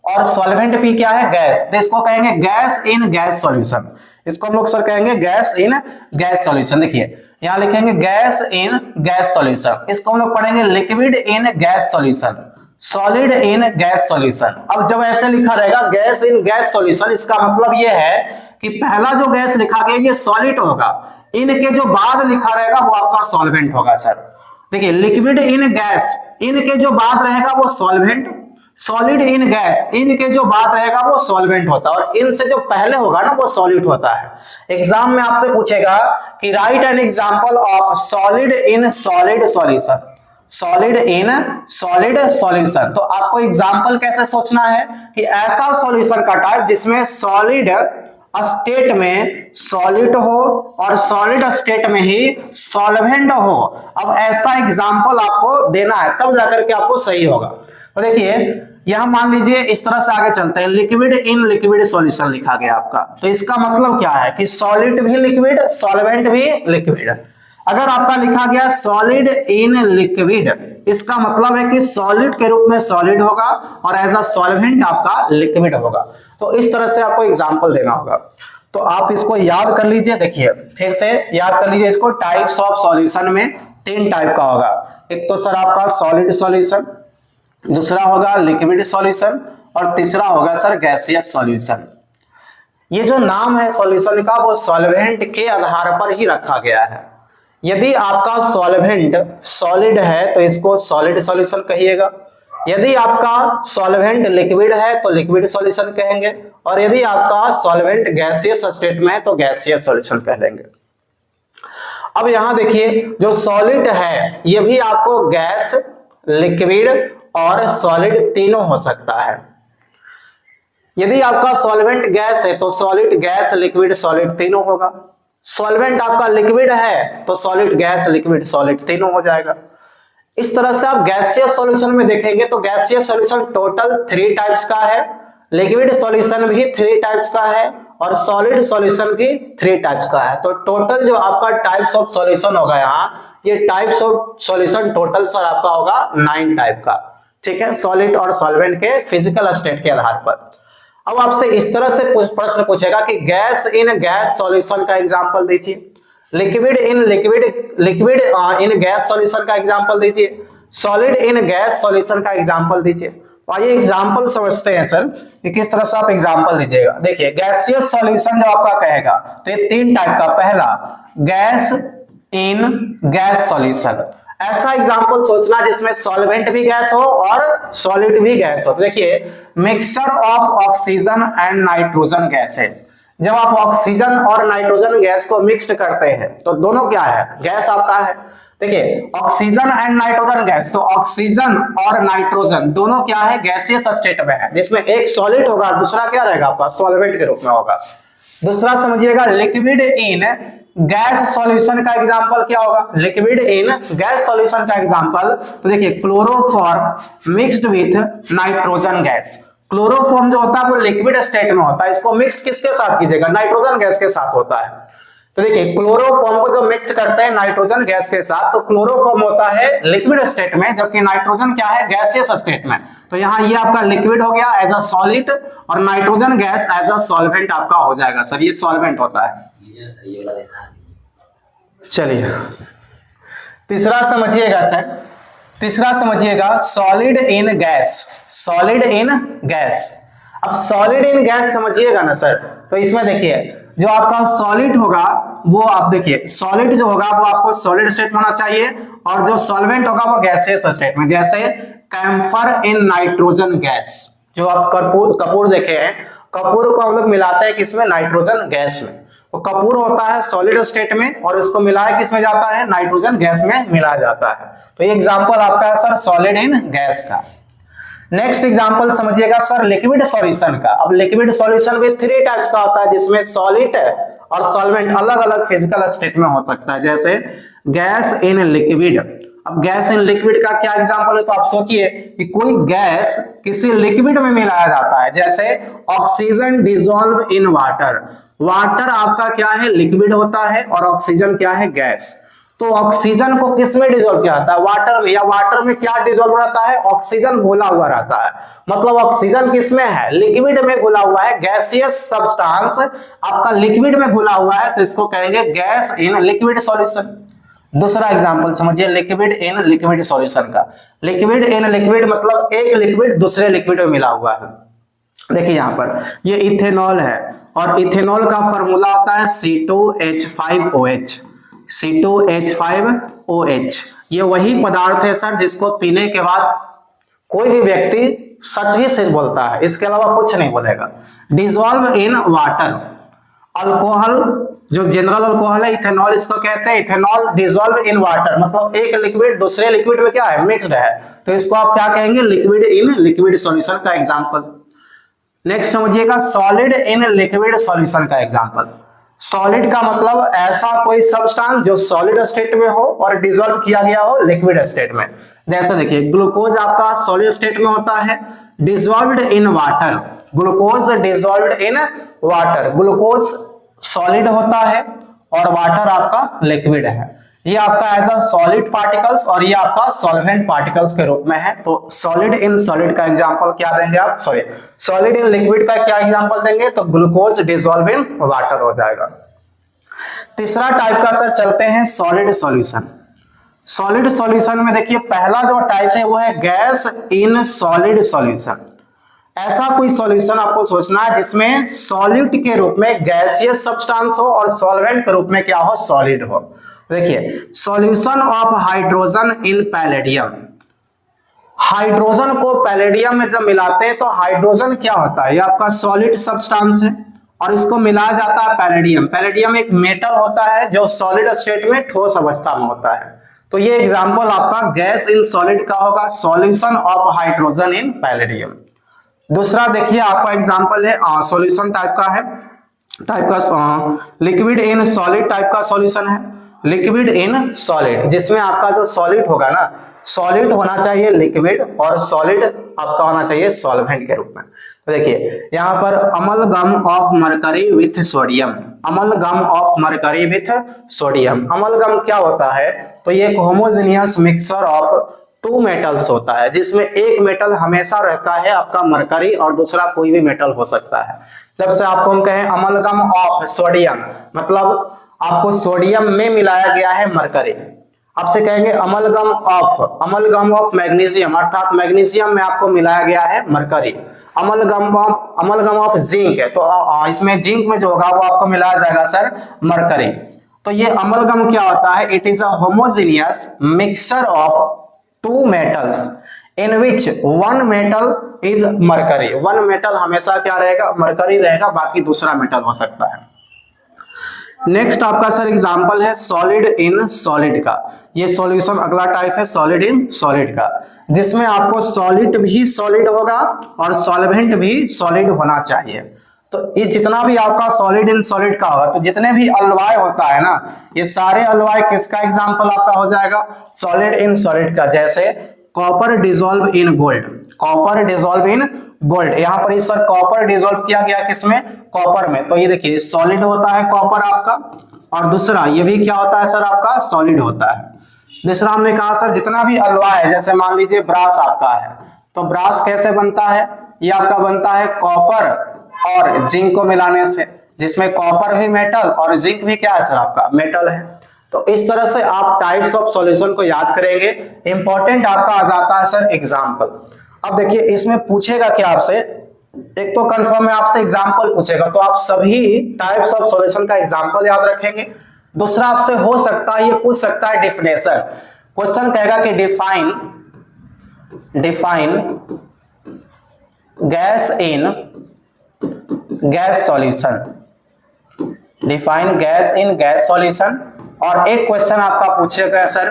A: और सॉल्वेंट भी क्या है, गैस, तो इसको कहेंगे गैस इन गैस सॉल्यूशन। इसको हम लोग सर कहेंगे गैस इन गैस सॉल्यूशन। देखिए यहां लिखेंगे गैस इन गैस सॉल्यूशन, इसको हम लोग पढ़ेंगे liquid in gas solution, solid in gas solution. अब जब ऐसे लिखा रहेगा गैस इन गैस सॉल्यूशन, इसका मतलब यह है कि पहला जो गैस लिखा गया ये सॉलिड होगा, इनके जो बाद लिखा रहेगा वो आपका सॉल्वेंट होगा सर। देखिए लिक्विड इन गैस, इनके जो बाद रहेगा वो सॉल्वेंट, सॉलिड इन गैस, इनके जो बाद रहेगा वो सॉल्वेंट होता है, और इनसे जो पहले होगा ना वो सॉलिड होता है। एग्जाम में आपसे पूछेगा कि right an example of solid in solid solution, solid in solid solution. तो आपको एग्जांपल कैसे सोचना है कि ऐसा सॉल्यूशन का टाइप जिसमें सॉलिड स्टेट में सॉलिड हो और सॉलिड स्टेट में ही सॉल्वेंट हो। अब ऐसा एग्जांपल आपको देना है तब जाकर के आपको सही होगा। तो देखिए यहां मान लीजिए इस तरह से आगे चलते हैं, लिक्विड इन लिक्विड सॉल्यूशन लिखा गया आपका, तो इसका मतलब क्या है कि सॉलिड भी लिक्विड, सॉल्वेंट भी लिक्विड। अगर आपका लिखा गया सॉलिड इन लिक्विड, इसका मतलब है कि सॉलिड के रूप में सॉलिड होगा और एज अ सॉल्वेंट आपका लिक्विड होगा। तो इस तरह से आपको एग्जांपल देना होगा। तो आप इसको याद कर लीजिए, देखिए फिर से याद कर लीजिए इसको। टाइप्स ऑफ सॉल्यूशन में 3 टाइप का होगा। एक तो सर आपका सॉलिड सॉल्यूशन, दूसरा होगा लिक्विड सॉल्यूशन और तीसरा होगा सर गैसियस सॉल्यूशन। ये जो नाम है सॉल्यूशन का वो सॉल्वेंट के आधार पर ही रखा गया है। यदि आपका सॉल्वेंट सॉलिड है तो इसको सॉलिड सॉल्यूशन कहिएगा, यदि आपका सॉल्वेंट लिक्विड है तो लिक्विड सॉल्यूशन कहेंगे, और यदि आपका सॉल्वेंट गैसियस स्टेट में है तो गैसियस सॉल्यूशन कह देंगे। अब यहां देखिए जो सॉलिड है ये भी आपको गैस, लिक्विड और सॉलिड तीनों हो सकता है। यदि आपका सॉल्वेंट गैस है तो सॉलिड गैस, लिक्विड सॉलिड तीनों होगा। सॉल्वेंट आपका लिक्विड है तो सॉलिड गैस, लिक्विड सॉलिड तीनों हो जाएगा। इस तरह से आप गैसियस सॉल्यूशन में देखेंगे तो गैसियस सॉल्यूशन टोटल 3 टाइप्स का है, लिक्विड सॉल्यूशन भी 3 टाइप्स का है और सॉलिड सॉल्यूशन भी 3 टाइप्स का है। तो टोटल जो आपका टाइप्स ऑफ सॉल्यूशन होगा यहाँ, ये types of solution total sir आपका होगा 9 टाइप का। ठीक है, सॉलिड और सॉल्वेंट के फिजिकल स्टेट के आधार पर। अब आपसे इस तरह से प्रश्न पूछेगा कि गैस इन गैस सॉल्यूशन का एग्जांपल दीजिए, liquid in in gas solution का एग्जांपल दीजिए, सॉलिड इन गैस सॉल्यूशन का एग्जांपल दीजिए। आइए एग्जांपल समझते हैं सर कि किस तरह से आप एग्जांपल दीजिएगा। देखिए गैसियस सॉल्यूशन जो आपका कहेगा तो ये 3 टाइप का, पहला गैस इन गैस सॉल्यूशन, ऐसा एग्जांपल सोचना जिसमें सॉल्वेंट भी गैस हो और सॉलिड भी गैस हो। तो देखिए mixture of oxygen and nitrogen gases, जब आप ऑक्सीजन और नाइट्रोजन गैस को मिक्स्ड करते हैं तो दोनों क्या है, गैस आपका है। देखिए ऑक्सीजन एंड नाइट्रोजन गैस, तो ऑक्सीजन और नाइट्रोजन दोनों क्या है, गैसियस स्टेट में है, जिसमें एक सॉलिड होगा दूसरा क्या रहेगा आपका सॉल्वेंट के रूप में होगा। दूसरा समझिएगा लिक्विड इन गैस सॉल्यूशन का एग्जांपल क्या होगा, लिक्विड इन गैस सॉल्यूशन का एग्जांपल, तो देखिए chloroform mixed with nitrogen gas. Chloroform जो होता है वो लिक्विड स्टेट में होता है, इसको मिक्स किसके साथ कीजिएगा, नाइट्रोजन गैस के साथ होता है। तो देखिए क्लोरोफॉर्म को जो मिक्स करते हैं नाइट्रोजन गैस के साथ तो क्लोरोफॉर्म होता है लिक्विड स्टेट में, जबकि नाइट्रोजन क्या है, गैसियस स्टेट में। तो यहाँ ये आपका लिक्विड हो गया एज अ सॉलिड और nitrogen gas as a solvent आपका हो जाएगा सर, ये सॉल्वेंट होता है। चलिए तीसरा समझिएगा सर, तीसरा समझिएगा solid in gas, solid in gas. अब सॉलिड इन गैस समझिएगा ना सर, तो इसमें देखिए जो आपका सॉलिड होगा वो आप देखिए सॉलिड जो होगा वो आपको सॉलिड स्टेट में होना चाहिए और जो सॉल्वेंट होगा वो गैसियस स्टेट में। जैसे कैम्फर इन नाइट्रोजन गैस, जो आप कपूर देखे हैं, कपूर को हम लोग मिलाते हैं किसमें, नाइट्रोजन गैस में। तो कपूर होता है सॉलिड स्टेट में और उसको मिलाया किसमें जाता है, नाइट्रोजन गैस में मिलाया जाता है। तो ये एग्जांपल आपका है सर सॉलिड इन गैस का। नेक्स्ट एग्जांपल समझिएगा सर लिक्विड सॉल्यूशन का। अब लिक्विड सॉल्यूशन भी 3 टाइप्स का होता है, जिसमें सॉलिड और सॉल्वेंट अलग अलग फिजिकल स्टेट में हो सकता है। जैसे गैस इन लिक्विड। अब गैस इन लिक्विड का क्या एग्जांपल है, तो आप सोचिए कि कोई गैस किसी लिक्विड में मिलाया जाता है। जैसे oxygen dissolve in water. Water आपका क्या है, लिक्विड होता है और ऑक्सीजन क्या है, गैस। तो ऑक्सीजन को किस में डिसॉल्व किया जाता है, वाटर में। या वाटर में क्या डिसॉल्व रहता है, ऑक्सीजन घुला हुआ रहता है। मतलब ऑक्सीजन किस में है, लिक्विड में घुला हुआ है। गैसियस सब्सटेंस आपका लिक्विड में घुला हुआ है, तो इसको कहेंगे गैस इन लिक्विड सॉल्यूशन। दूसरा एग्जांपल समझिए लिक्विड इन लिक्विड सॉल्यूशन का। लिक्विड इन लिक्विड मतलब एक लिक्विड दूसरे लिक्विड में मिला हुआ है। देखिए यहाँ पर ये इथेनॉल है और इथेनॉल का फॉर्मूला होता है C2H5OH। C2H5OH ये वही पदार्थ है सर जिसको पीने के बाद कोई भी व्यक्ति सच ही सिर्फ बोलता है, इसके अलावा कुछ नहीं बोलेगा। Dissolve in water. अल्कोहल जो जनरल अल्कोहल है इथेनॉल इसको कहते हैं। इथेनॉल डिसॉल्व इन वाटर मतलब एक लिक्विड दूसरे लिक्विड में क्या है, मिक्स्ड है, तो इसको आप क्या कहेंगे, लिक्विड इन लिक्विड सॉल्यूशन का एग्जांपल। नेक्स्ट समझिएगा सॉलिड इन लिक्विड सॉल्यूशन का एग्जांपल। सॉलिड का मतलब ऐसा कोई सब्सटेंस जो सॉलिड स्टेट में हो और डिसॉल्व किया गया हो लिक्विड स्टेट में। जैसे देखिए ग्लूकोज आपका सॉलिड स्टेट में होता है, dissolved in water. Glucose dissolved in water. Glucose solid होता है और वाटर आपका लिक्विड है। ये आपका एज अ सॉलिड पार्टिकल्स और ये आपका सॉल्वेंट पार्टिकल्स के रूप में है। तो सॉलिड इन सॉलिड का एग्जांपल क्या देंगे आप, सॉरी सॉलिड इन लिक्विड का क्या एग्जांपल देंगे, तो ग्लूकोज डिसॉल्व इन वाटर हो जाएगा। तीसरा टाइप का सर चलते हैं सॉलिड सॉल्यूशन। सॉलिड सॉल्यूशन में देखिए पहला जो टाइप है वो है गैस इन सॉलिड सॉल्यूशन। ऐसा कोई सॉल्यूशन आपको सोचना है जिसमें सॉलिड के रूप में गैसियस सब्सटेंस हो और सॉल्वेंट के रूप में क्या हो, सॉलिड हो। देखिए solution of hydrogen in palladium. Hydrogen को पैलेडियम में जब मिलाते हैं तो हाइड्रोजन क्या होता है, ये आपका सॉलिड सब्सटेंस है और इसको मिलाया जाता है पैलेडियम। पैलेडियम एक मेटल होता है जो सॉलिड स्टेट में ठोस अवस्था में होता है। तो ये एग्जांपल आपका गैस इन सॉलिड का होगा, solution of hydrogen in palladium. दूसरा देखिए आपका एग्जांपल है सॉल्यूशन टाइप का लिक्विड इन सॉलिड टाइप का सॉल्यूशन है। लिक्विड इन सॉलिड जिसमें आपका जो सॉलिड होगा ना, सॉलिड होना चाहिए लिक्विड और सॉलिड आपका होना चाहिए सॉल्वेंट के रूप में। तो देखिए यहाँ पर amalgam of mercury with sodium. Amalgam of mercury with sodium. Amalgam क्या होता है, तो ये एक होमोजेनियस मिक्सचर ऑफ 2 मेटल्स होता है जिसमें एक मेटल हमेशा रहता है आपका मरकरी और दूसरा कोई भी मेटल हो सकता है। जब से आपको हम कहें अमलगम ऑफ सोडियम मतलब आपको सोडियम में मिलाया गया है मरकरी। आपसे कहेंगे अमलगम ऑफ मैग्नीशियम अर्थात मैग्नीशियम में आपको मिलाया गया है मरकरी। अमलगम ऑफ जिंक है तो इसमें जिंक में जो होगा वो आपको मिलाया जाएगा सर मरकरी। तो ये अमलगम क्या होता है, it is a homogeneous mixture of 2 metals in which 1 metal is mercury. 1 metal हमेशा क्या रहेगा, मरकरी रहेगा, बाकी दूसरा मेटल हो सकता है। नेक्स्ट आपका सर एग्जांपल है सॉलिड इन सॉलिड का। ये सॉल्यूशन अगला टाइप है सॉलिड इन सॉलिड का, जिसमें आपको सॉलिड भी सॉलिड होगा और सॉल्वेंट भी सॉलिड होना चाहिए। तो ये जितना भी आपका सॉलिड इन सॉलिड का होगा, तो जितने भी अलवाय होता है ना, ये सारे अलवाय किसका एग्जांपल आपका हो जाएगा, सॉलिड इन सॉलिड का। जैसे copper dissolve in gold. Copper dissolve in gold, यहाँ पर इस कॉपर डिसॉल्व किया गया किसमें, कॉपर में। तो ये देखिए सॉलिड होता है कॉपर आपका, और दूसरा ये भी क्या होता है सर आपका सॉलिड होता है। दूसरा हमने कहा सर जितना भी अलवाय है, जैसे मान लीजिए ब्रास आपका है, तो ब्रास कैसे बनता है, ये आपका बनता है कॉपर और जिंक को मिलाने से, जिसमें कॉपर भी मेटल और जिंक भी क्या है सर आपका मेटल है। तो इस तरह से आप टाइप्स ऑफ सॉल्यूशन को याद करेंगे। इंपॉर्टेंट आपका आ जाता है सर एग्जाम्पल। अब देखिए इसमें पूछेगा क्या आपसे, एक तो कंफर्म है आपसे एग्जाम्पल पूछेगा, तो आप सभी टाइप्स ऑफ सॉल्यूशन का एग्जाम्पल याद रखेंगे दूसरा आपसे हो सकता है, ये पूछ सकता है डिफिनेशन। क्वेश्चन कहेगा कि define gas in gas solution, define gas in gas solution. और एक क्वेश्चन आपका पूछेगा सर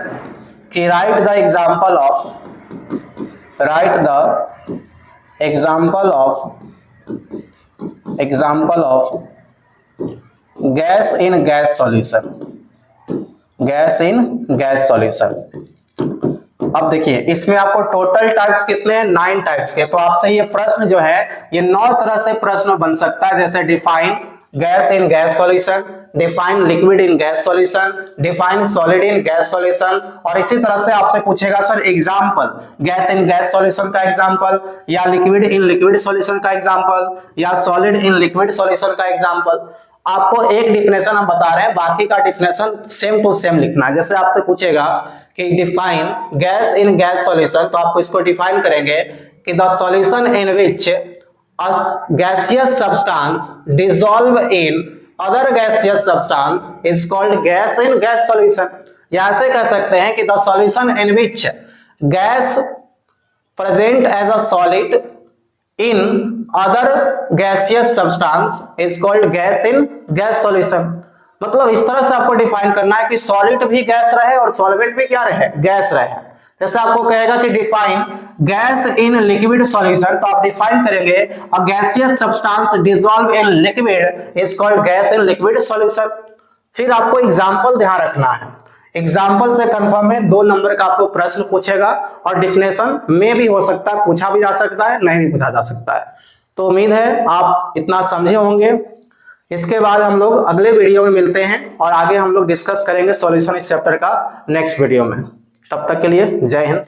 A: कि right the example of gas in gas solution, gas in gas solution. अब देखिए इसमें आपको टोटल टाइप्स कितने हैं, 9 टाइप्स के। तो आपसे ये प्रश्न जो है ये 9 तरह से प्रश्न बन सकता है, जैसे define gas in gas solution, define liquid in gas solution, define solid in gas solution. और इसी तरह से आपसे पूछेगा sir example gas in gas solution का एग्जांपल, या लिक्विड इन लिक्विड सॉल्यूशन का एग्जांपल, या सॉलिड इन लिक्विड सॉल्यूशन का एग्जांपल। आपको एक डिफिनेशन हम बता रहे हैं, बाकी का डिफिनेशन सेम टू सेम लिखना है। जैसे आपसे पूछेगा कि define gas in gas solution, तो आपको इसको डिफाइन करेंगे कि the solution in which a gaseous substance dissolve in other gaseous substance is called gas in gas solution। या ऐसे कह सकते हैं कि the solution in which gas present as a solid in other gaseous substance is called gas in gas solution। मतलब इस तरह से आपको डिफाइन करना है कि सॉलिड भी गैस रहे और सॉल्वेंट भी क्या रहे, गैस रहे। जैसे आपको कहेगा कि define gas in liquid solution, तो आप डिफाइन करेंगे अ gaseous substance dissolve in liquid is called gas in liquid solution. फिर आपको एग्जांपल ध्यान रखना है, एग्जांपल से कंफर्म है 2 नंबर का आपको प्रश्न पूछेगा, और डिफिनेशन में भी हो सकता है, पूछा भी जा सकता है, नहीं भी पूछा जा सकता है। तो उम्मीद है आप इतना समझे होंगे। इसके बाद हम लोग अगले वीडियो में मिलते हैं और आगे हम लोग डिस्कस करेंगे सॉल्यूशन इस चैप्टर का नेक्स्ट वीडियो में। तब तक के लिए जय हिंद।